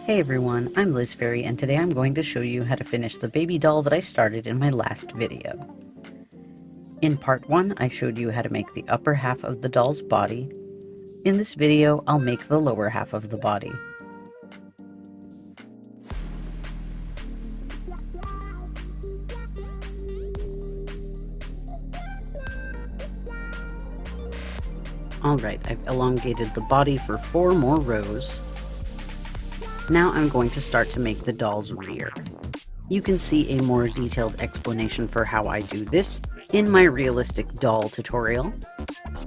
Hey everyone, I'm Liz Fairy, and today I'm going to show you how to finish the baby doll that I started in my last video. In part 1, I showed you how to make the upper half of the doll's body. In this video, I'll make the lower half of the body. Alright, I've elongated the body for 4 more rows. Now I'm going to start to make the doll's rear. You can see a more detailed explanation for how I do this in my realistic doll tutorial.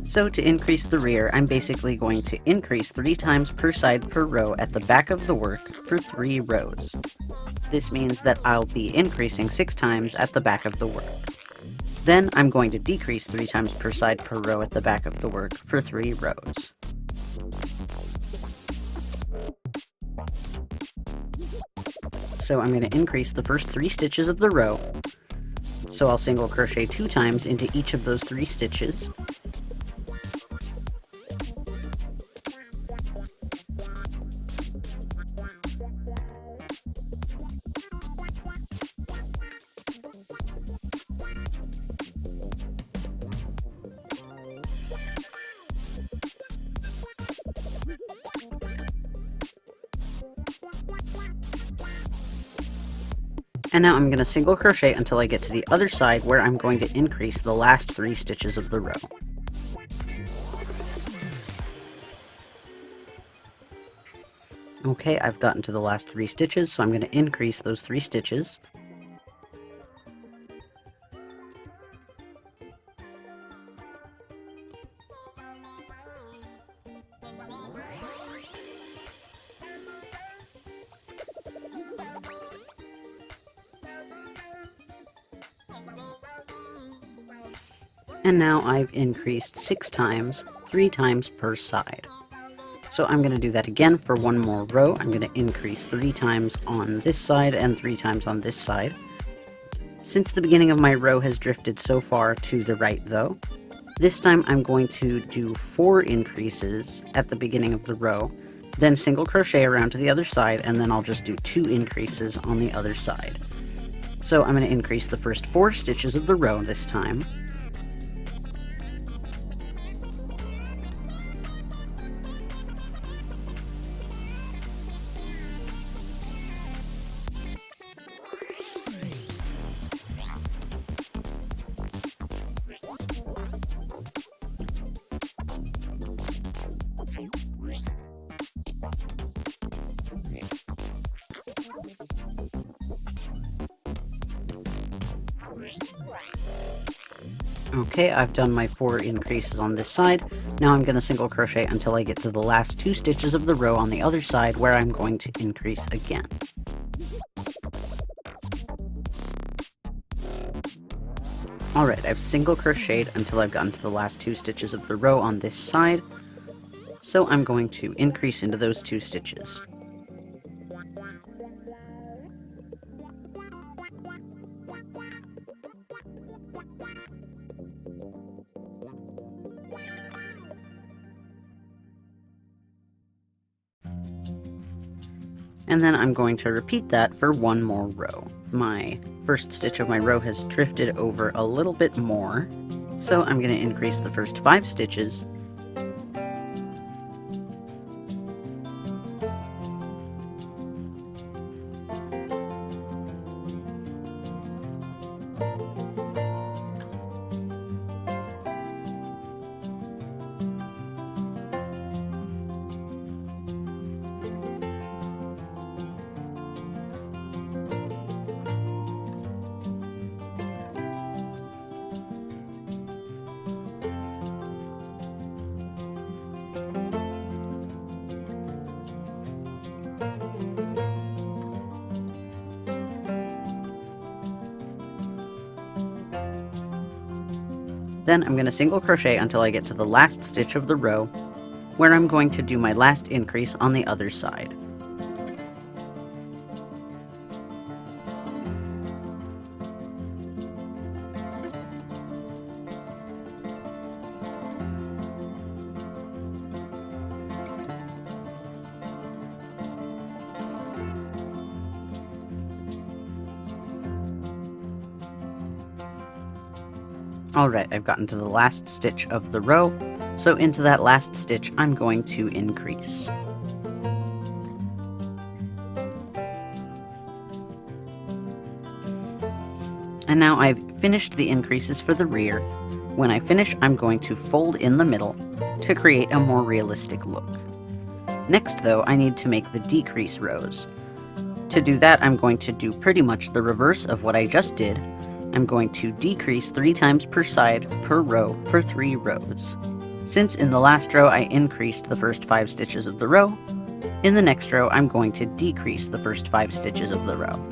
So to increase the rear, I'm basically going to increase 3 times per side per row at the back of the work for 3 rows. This means that I'll be increasing 6 times at the back of the work. Then I'm going to decrease 3 times per side per row at the back of the work for 3 rows. So I'm going to increase the first 3 stitches of the row. So I'll single crochet 2 times into each of those 3 stitches. And now I'm going to single crochet until I get to the other side, where I'm going to increase the last 3 stitches of the row. Okay, I've gotten to the last 3 stitches, so I'm going to increase those 3 stitches. And now I've increased 6 times, 3 times per side. So I'm going to do that again for 1 more row. I'm going to increase 3 times on this side and 3 times on this side. Since the beginning of my row has drifted so far to the right though, this time I'm going to do 4 increases at the beginning of the row, then single crochet around to the other side, and then I'll just do 2 increases on the other side. So I'm going to increase the first 4 stitches of the row this time. Okay, I've done my 4 increases on this side. Now I'm going to single crochet until I get to the last 2 stitches of the row on the other side, where I'm going to increase again. Alright, I've single crocheted until I've gotten to the last 2 stitches of the row on this side, so I'm going to increase into those 2 stitches. And then I'm going to repeat that for 1 more row. My first stitch of my row has drifted over a little bit more, so I'm going to increase the first 5 stitches. Then I'm going to single crochet until I get to the last stitch of the row, where I'm going to do my last increase on the other side. Alright, I've gotten to the last stitch of the row, so into that last stitch I'm going to increase. And now I've finished the increases for the rear. When I finish, I'm going to fold in the middle to create a more realistic look. Next though, I need to make the decrease rows. To do that, I'm going to do pretty much the reverse of what I just did. I'm going to decrease 3 times per side per row for 3 rows. Since in the last row I increased the first 5 stitches of the row, in the next row I'm going to decrease the first 5 stitches of the row.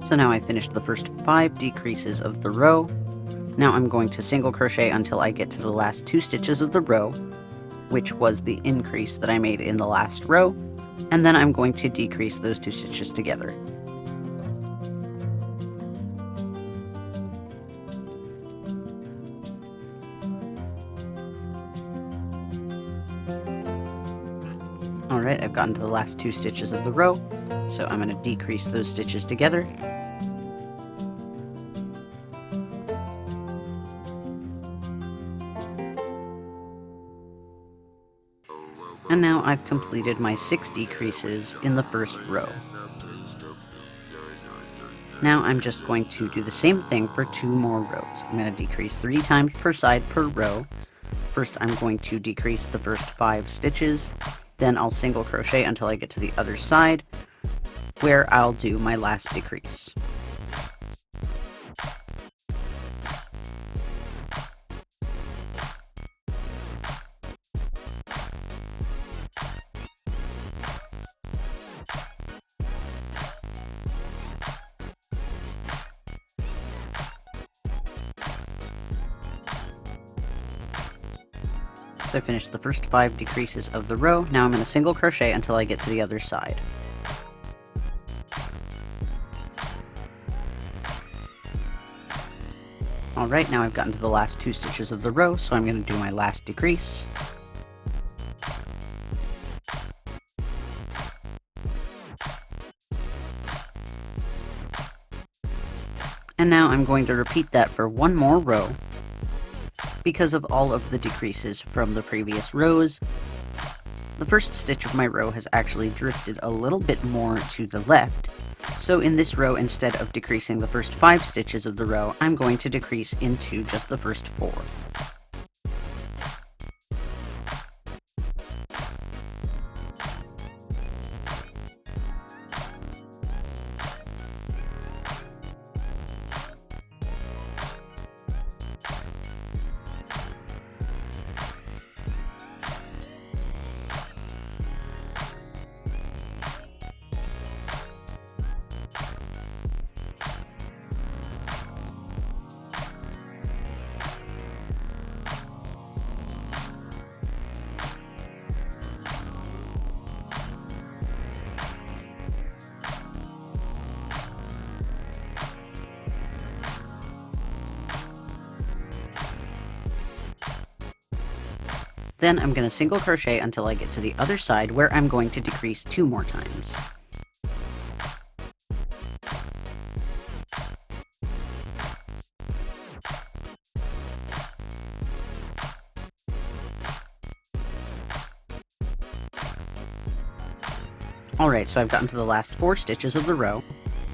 So now I finished the first 5 decreases of the row. Now I'm going to single crochet until I get to the last 2 stitches of the row, which was the increase that I made in the last row, and then I'm going to decrease those 2 stitches together. Alright, I've gotten to the last 2 stitches of the row, so I'm going to decrease those stitches together. And now I've completed my 6 decreases in the first row. Now I'm just going to do the same thing for 2 more rows. I'm going to decrease 3 times per side per row. First I'm going to decrease the first 5 stitches, then I'll single crochet until I get to the other side, where I'll do my last decrease. So I finished the first 5 decreases of the row. Now I'm going to single crochet until I get to the other side. Alright, now I've gotten to the last 2 stitches of the row, so I'm going to do my last decrease. And now I'm going to repeat that for 1 more row, because of all of the decreases from the previous rows. The first stitch of my row has actually drifted a little bit more to the left, so in this row, instead of decreasing the first 5 stitches of the row, I'm going to decrease into just the first 4. Then I'm going to single crochet until I get to the other side, where I'm going to decrease 2 more times. Alright, so I've gotten to the last 4 stitches of the row.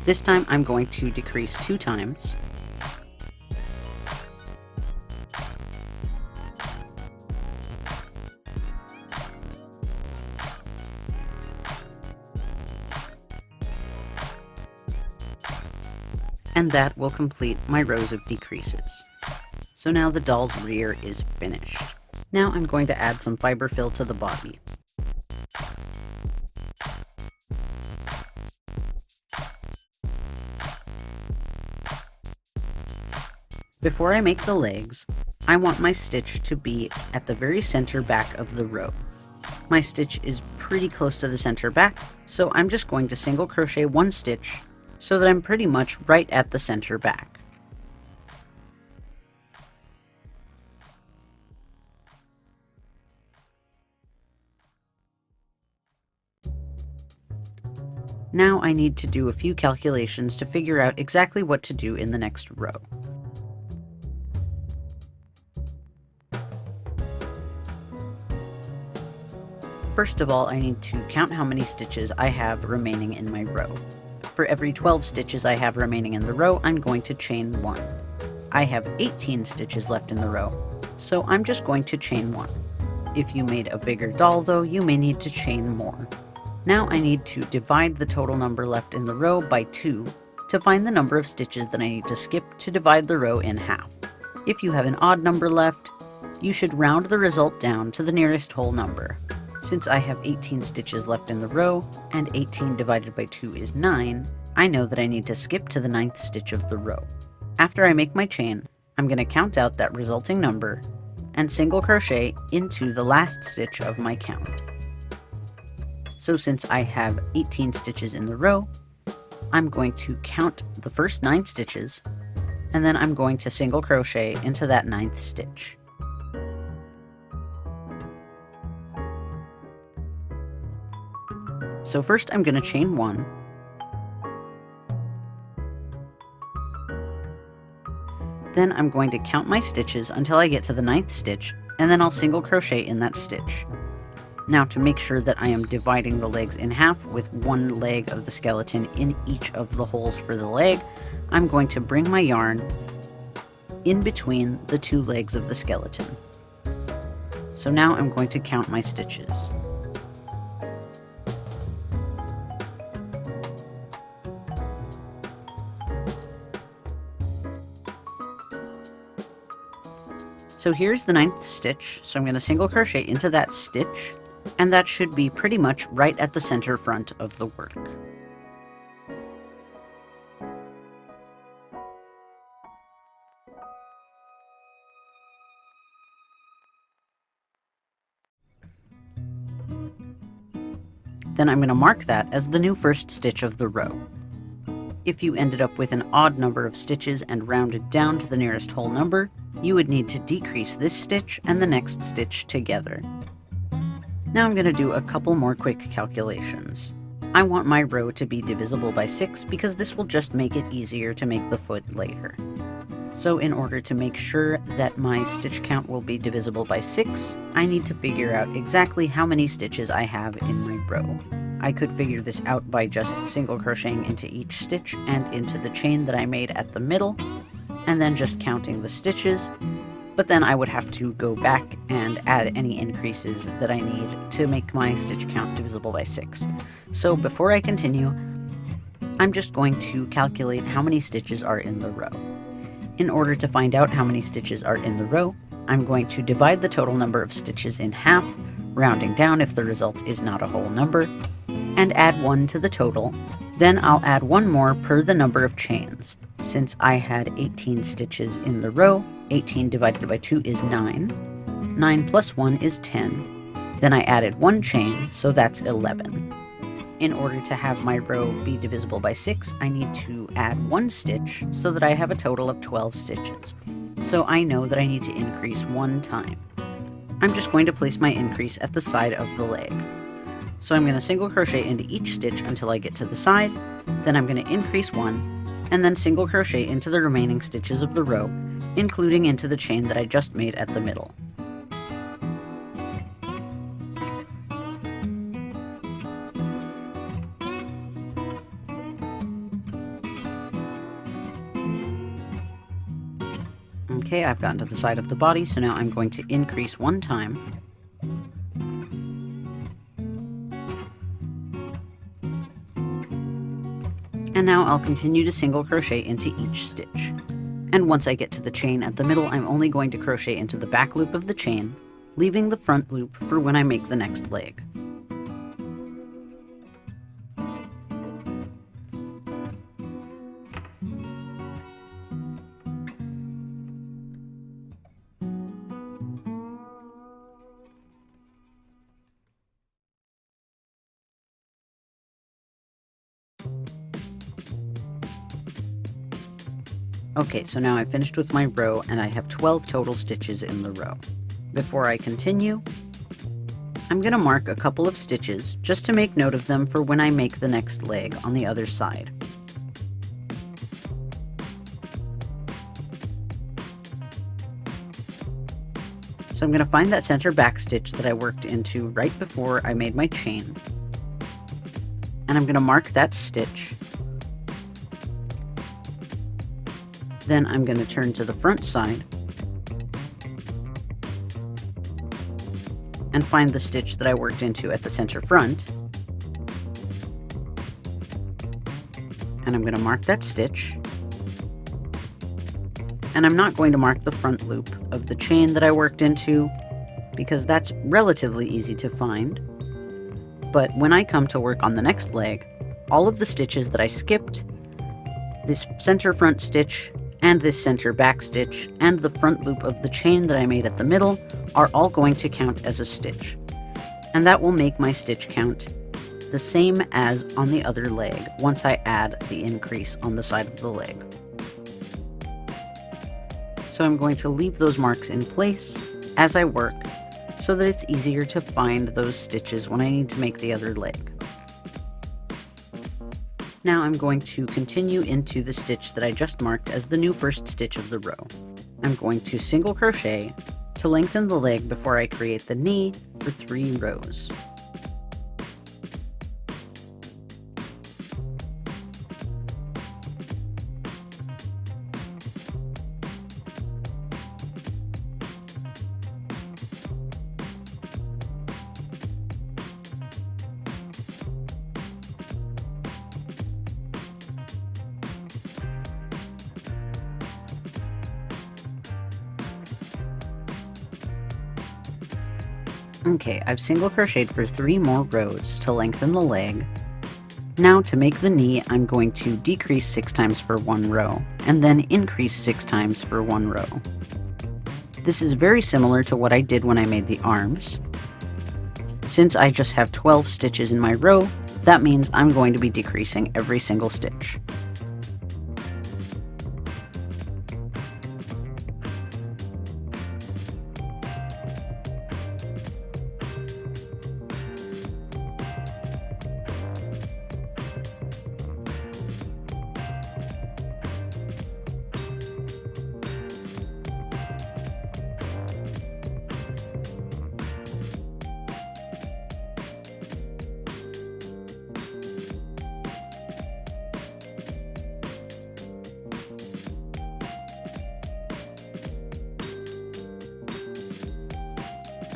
This time I'm going to decrease 2 times. And that will complete my rows of decreases. So now the doll's rear is finished. Now I'm going to add some fiber fill to the body. Before I make the legs, I want my stitch to be at the very center back of the row. My stitch is pretty close to the center back, so I'm just going to single crochet one stitch so that I'm pretty much right at the center back. Now I need to do a few calculations to figure out exactly what to do in the next row. First of all, I need to count how many stitches I have remaining in my row. For every 12 stitches I have remaining in the row, I'm going to chain 1. I have 18 stitches left in the row, so I'm just going to chain 1. If you made a bigger doll though, you may need to chain more. Now I need to divide the total number left in the row by 2 to find the number of stitches that I need to skip to divide the row in half. If you have an odd number left, you should round the result down to the nearest whole number. Since I have 18 stitches left in the row, and 18 divided by 2 is 9, I know that I need to skip to the 9th stitch of the row. After I make my chain, I'm going to count out that resulting number and single crochet into the last stitch of my count. So since I have 18 stitches in the row, I'm going to count the first 9 stitches, and then I'm going to single crochet into that 9th stitch. So first I'm going to chain 1, then I'm going to count my stitches until I get to the 9th stitch, and then I'll single crochet in that stitch. Now to make sure that I am dividing the legs in half with one leg of the skeleton in each of the holes for the leg, I'm going to bring my yarn in between the 2 legs of the skeleton. So now I'm going to count my stitches. So here's the 9th stitch, so I'm going to single crochet into that stitch, and that should be pretty much right at the center front of the work. Then I'm going to mark that as the new first stitch of the row. If you ended up with an odd number of stitches and rounded down to the nearest whole number, you would need to decrease this stitch and the next stitch together. Now I'm going to do a couple more quick calculations. I want my row to be divisible by 6 because this will just make it easier to make the foot later. So in order to make sure that my stitch count will be divisible by 6, I need to figure out exactly how many stitches I have in my row. I could figure this out by just single crocheting into each stitch and into the chain that I made at the middle, and then just counting the stitches, but then I would have to go back and add any increases that I need to make my stitch count divisible by 6. So before I continue, I'm just going to calculate how many stitches are in the row. In order to find out how many stitches are in the row, I'm going to divide the total number of stitches in half, rounding down if the result is not a whole number, and add 1 to the total. Then I'll add 1 more per the number of chains. Since I had 18 stitches in the row, 18 divided by 2 is 9. 9 plus 1 is 10. Then I added 1 chain, so that's 11. In order to have my row be divisible by 6, I need to add 1 stitch so that I have a total of 12 stitches. So I know that I need to increase 1 time. I'm just going to place my increase at the side of the leg. So I'm going to single crochet into each stitch until I get to the side, then I'm going to increase 1, and then single crochet into the remaining stitches of the row, including into the chain that I just made at the middle. Okay, I've gotten to the side of the body, so now I'm going to increase 1 time. And now I'll continue to single crochet into each stitch. And once I get to the chain at the middle, I'm only going to crochet into the back loop of the chain, leaving the front loop for when I make the next leg. Okay, so now I've finished with my row and I have 12 total stitches in the row. Before I continue, I'm going to mark a couple of stitches just to make note of them for when I make the next leg on the other side. So I'm going to find that center back stitch that I worked into right before I made my chain. And I'm going to mark that stitch. Then I'm going to turn to the front side and find the stitch that I worked into at the center front. And I'm going to mark that stitch. And I'm not going to mark the front loop of the chain that I worked into because that's relatively easy to find. But when I come to work on the next leg, all of the stitches that I skipped, this center front stitch, and this center back stitch, and the front loop of the chain that I made at the middle are all going to count as a stitch. And that will make my stitch count the same as on the other leg once I add the increase on the side of the leg. So I'm going to leave those marks in place as I work so that it's easier to find those stitches when I need to make the other leg. Now I'm going to continue into the stitch that I just marked as the new first stitch of the row. I'm going to single crochet to lengthen the leg before I create the knee for 3 rows. Okay, I've single crocheted for 3 more rows to lengthen the leg. Now to make the knee, I'm going to decrease 6 times for 1 row, and then increase 6 times for 1 row. This is very similar to what I did when I made the arms. Since I just have 12 stitches in my row, that means I'm going to be decreasing every single stitch.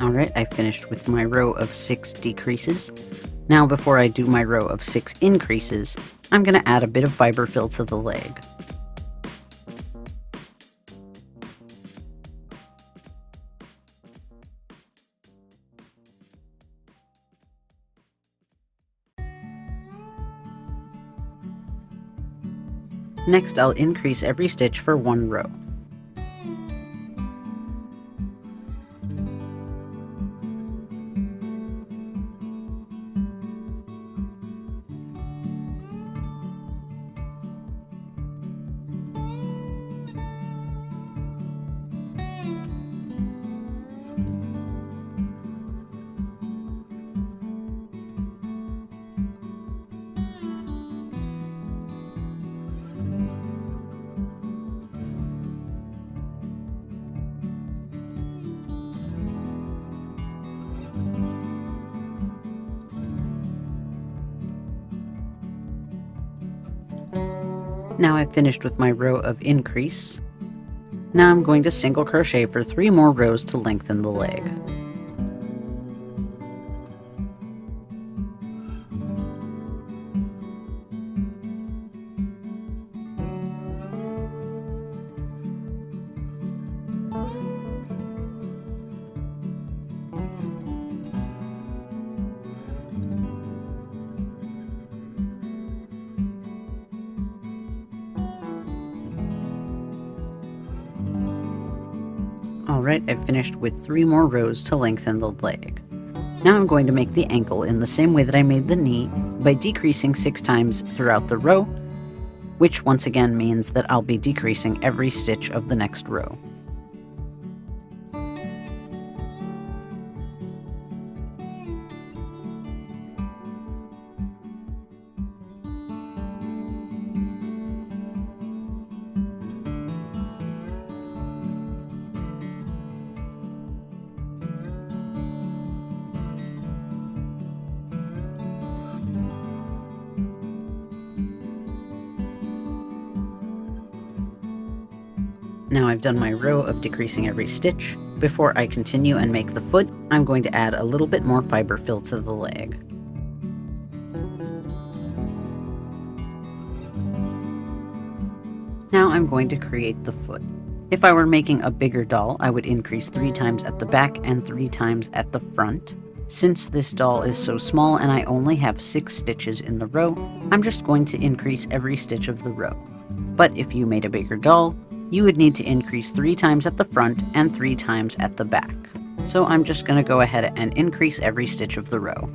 Alright, I finished with my row of 6 decreases. Now before I do my row of 6 increases, I'm going to add a bit of fiber fill to the leg. Next, I'll increase every stitch for 1 row. Now I've finished with my row of increase. Now I'm going to single crochet for 3 more rows to lengthen the leg. Alright, I've finished with 3 more rows to lengthen the leg. Now I'm going to make the ankle in the same way that I made the knee by decreasing 6 times throughout the row, which once again means that I'll be decreasing every stitch of the next row. Now I've done my row of decreasing every stitch. Before I continue and make the foot, I'm going to add a little bit more fiber fill to the leg. Now I'm going to create the foot. If I were making a bigger doll, I would increase 3 times at the back and 3 times at the front. Since this doll is so small and I only have 6 stitches in the row, I'm just going to increase every stitch of the row. But if you made a bigger doll, you would need to increase 3 times at the front and 3 times at the back. So I'm just going to go ahead and increase every stitch of the row.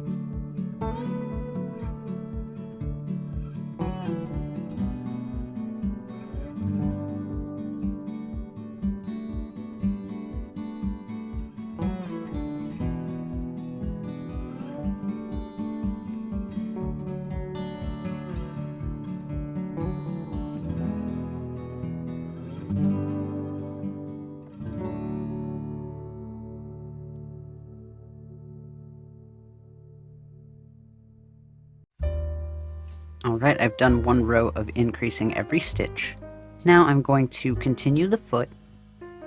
Alright, I've done 1 row of increasing every stitch. Now I'm going to continue the foot.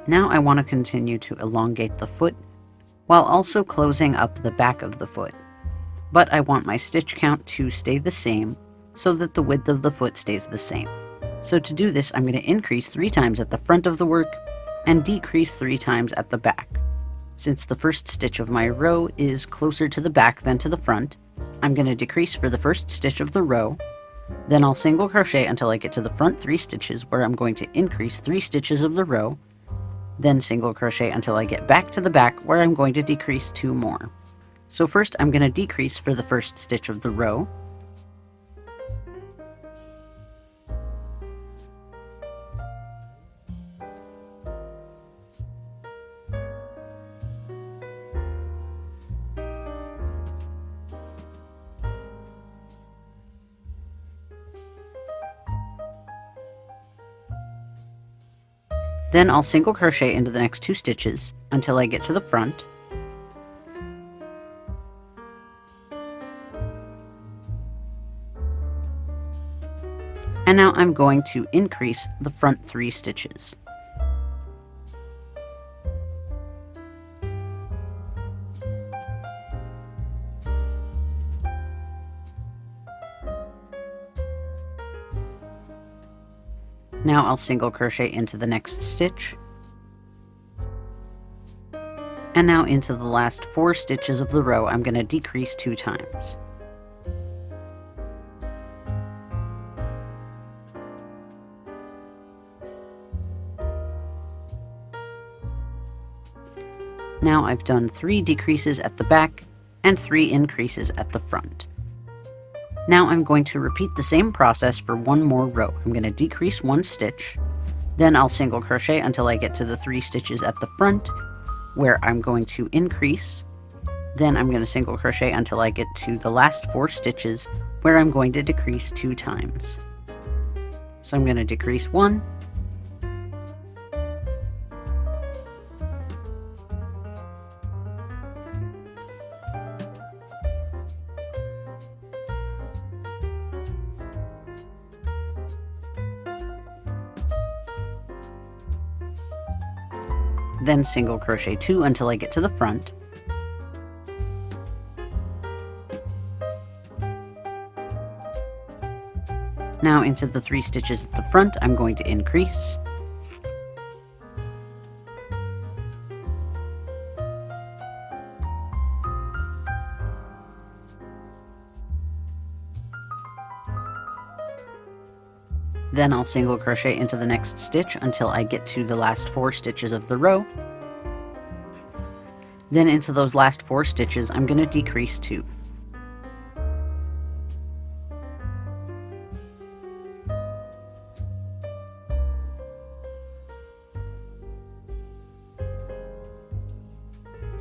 Now I want to continue to elongate the foot while also closing up the back of the foot. But I want my stitch count to stay the same so that the width of the foot stays the same. So to do this, I'm going to increase 3 times at the front of the work and decrease 3 times at the back. Since the first stitch of my row is closer to the back than to the front, I'm going to decrease for the first stitch of the row, then I'll single crochet until I get to the front 3 stitches where I'm going to increase 3 stitches of the row, then single crochet until I get back to the back where I'm going to decrease 2 more. So first I'm going to decrease for the first stitch of the row, then I'll single crochet into the next 2 stitches until I get to the front, and now I'm going to increase the front 3 stitches. Now I'll single crochet into the next stitch, and now into the last 4 stitches of the row I'm going to decrease 2 times. Now I've done 3 decreases at the back and 3 increases at the front. Now I'm going to repeat the same process for 1 more row. I'm going to decrease 1 stitch, then I'll single crochet until I get to the 3 stitches at the front, where I'm going to increase, then I'm going to single crochet until I get to the last 4 stitches, where I'm going to decrease 2 times. So I'm going to decrease 1, then single crochet 2 until I get to the front, now into the 3 stitches at the front I'm going to increase, then I'll single crochet into the next stitch until I get to the last 4 stitches of the row, Then into those last 4 stitches, I'm going to decrease 2.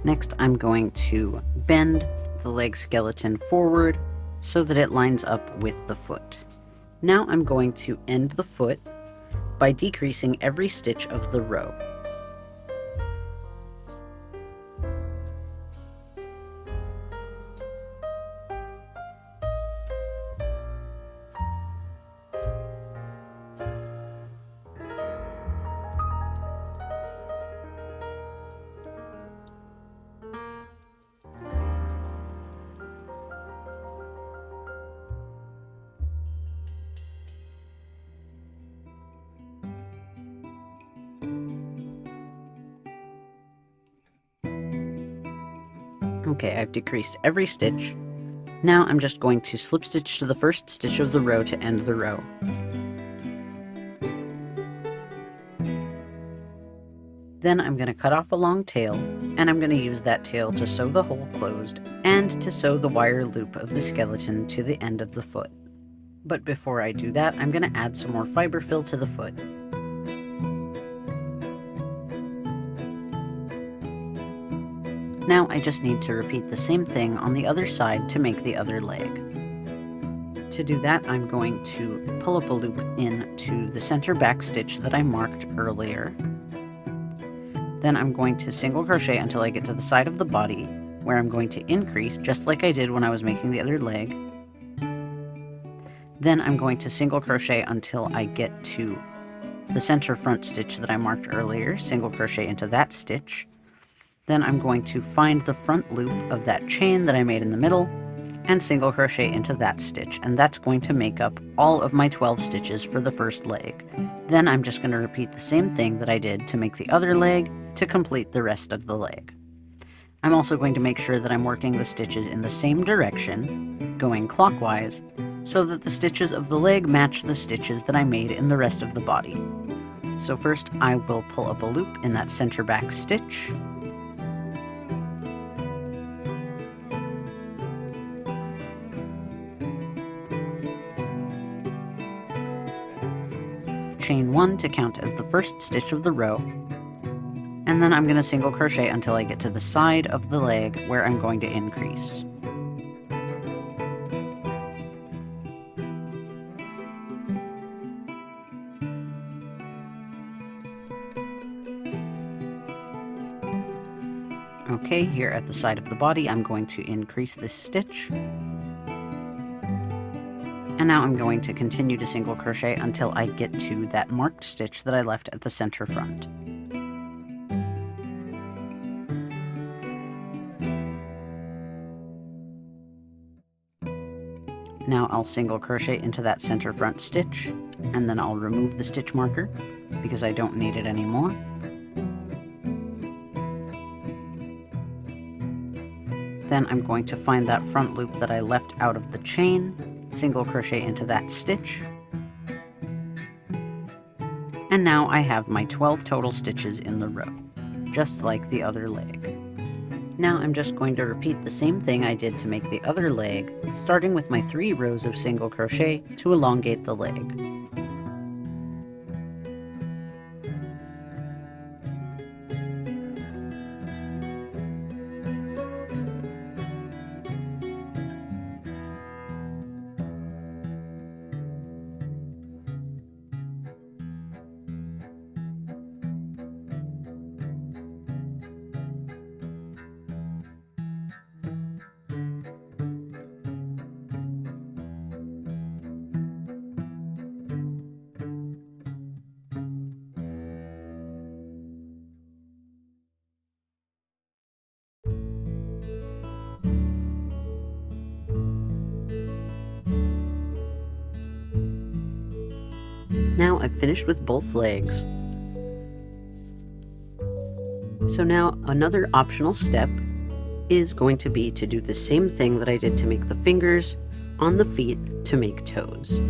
Next, I'm going to bend the leg skeleton forward so that it lines up with the foot. Now I'm going to end the foot by decreasing every stitch of the row. Okay, I've decreased every stitch. Now I'm just going to slip stitch to the first stitch of the row to end the row. Then I'm going to cut off a long tail, and I'm going to use that tail to sew the hole closed and to sew the wire loop of the skeleton to the end of the foot. But before I do that, I'm going to add some more fiber fill to the foot. Now I just need to repeat the same thing on the other side to make the other leg. To do that, I'm going to pull up a loop into the center back stitch that I marked earlier. Then I'm going to single crochet until I get to the side of the body, where I'm going to increase just like I did when I was making the other leg. Then I'm going to single crochet until I get to the center front stitch that I marked earlier, single crochet into that stitch. Then I'm going to find the front loop of that chain that I made in the middle and single crochet into that stitch, and that's going to make up all of my 12 stitches for the first leg. Then I'm just going to repeat the same thing that I did to make the other leg to complete the rest of the leg. I'm also going to make sure that I'm working the stitches in the same direction, going clockwise, so that the stitches of the leg match the stitches that I made in the rest of the body. So first I will pull up a loop in that center back stitch. Chain 1 to count as the first stitch of the row, and then I'm going to single crochet until I get to the side of the leg where I'm going to increase. Okay, here at the side of the body, I'm going to increase this stitch. And now I'm going to continue to single crochet until I get to that marked stitch that I left at the center front. Now I'll single crochet into that center front stitch, and then I'll remove the stitch marker because I don't need it anymore. Then I'm going to find that front loop that I left out of the chain, single crochet into that stitch, and now I have my 12 total stitches in the row, just like the other leg. Now I'm just going to repeat the same thing I did to make the other leg, starting with my 3 rows of single crochet to elongate the leg. Now I've finished with both legs. So now another optional step is going to be to do the same thing that I did to make the fingers on the feet to make toes.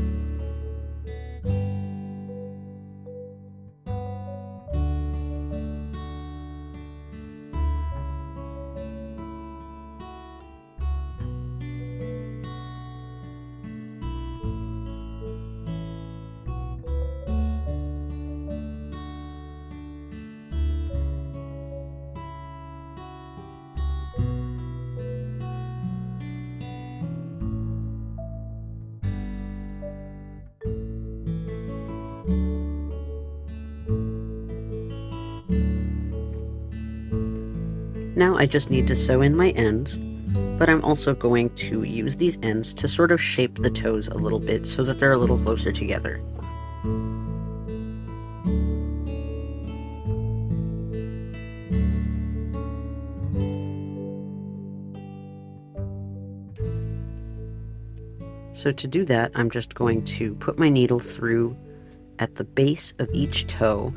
Now I just need to sew in my ends, but I'm also going to use these ends to sort of shape the toes a little bit so that they're a little closer together. So to do that, I'm just going to put my needle through at the base of each toe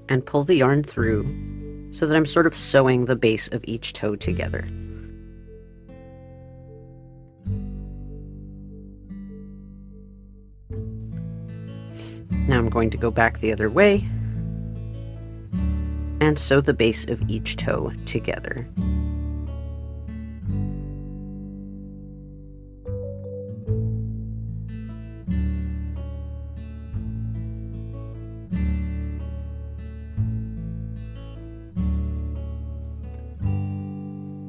and pull the yarn through so that I'm sort of sewing the base of each toe together. Now I'm going to go back the other way and sew the base of each toe together.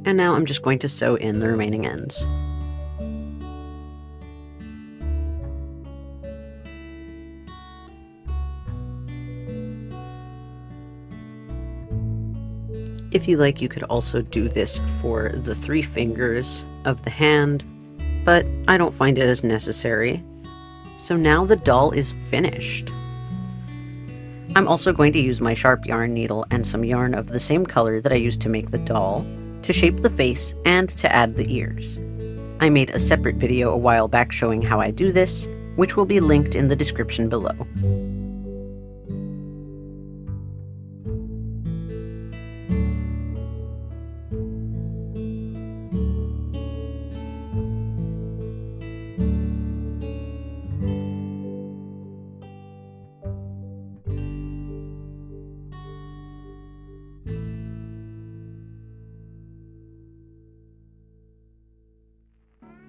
And now I'm just going to sew in the remaining ends. If you like, you could also do this for the 3 fingers of the hand, but I don't find it as necessary. So now the doll is finished. I'm also going to use my sharp yarn needle and some yarn of the same color that I used to make the doll to shape the face and to add the ears. I made a separate video a while back showing how I do this, which will be linked in the description below.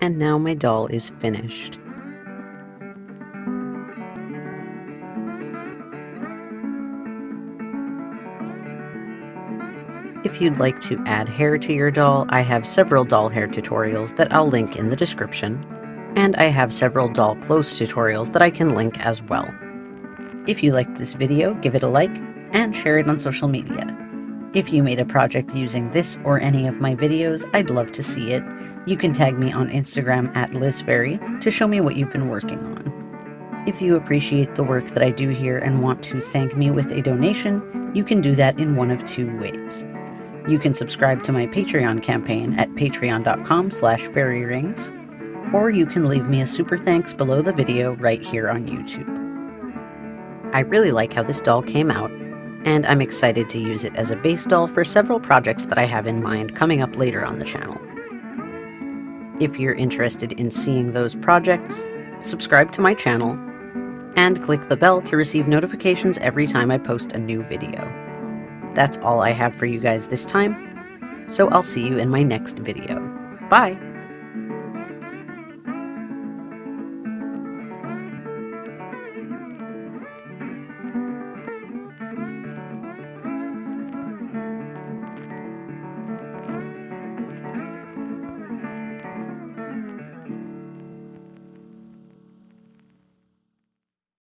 And now my doll is finished. If you'd like to add hair to your doll, I have several doll hair tutorials that I'll link in the description, and I have several doll clothes tutorials that I can link as well. If you liked this video, give it a like and share it on social media. If you made a project using this or any of my videos, I'd love to see it. You can tag me on Instagram at LizFairy to show me what you've been working on. If you appreciate the work that I do here and want to thank me with a donation, you can do that in one of 2 ways. You can subscribe to my Patreon campaign at patreon.com/fairyrings, or you can leave me a super thanks below the video right here on YouTube. I really like how this doll came out, and I'm excited to use it as a base doll for several projects that I have in mind coming up later on the channel. If you're interested in seeing those projects, subscribe to my channel, and click the bell to receive notifications every time I post a new video. That's all I have for you guys this time, so I'll see you in my next video. Bye!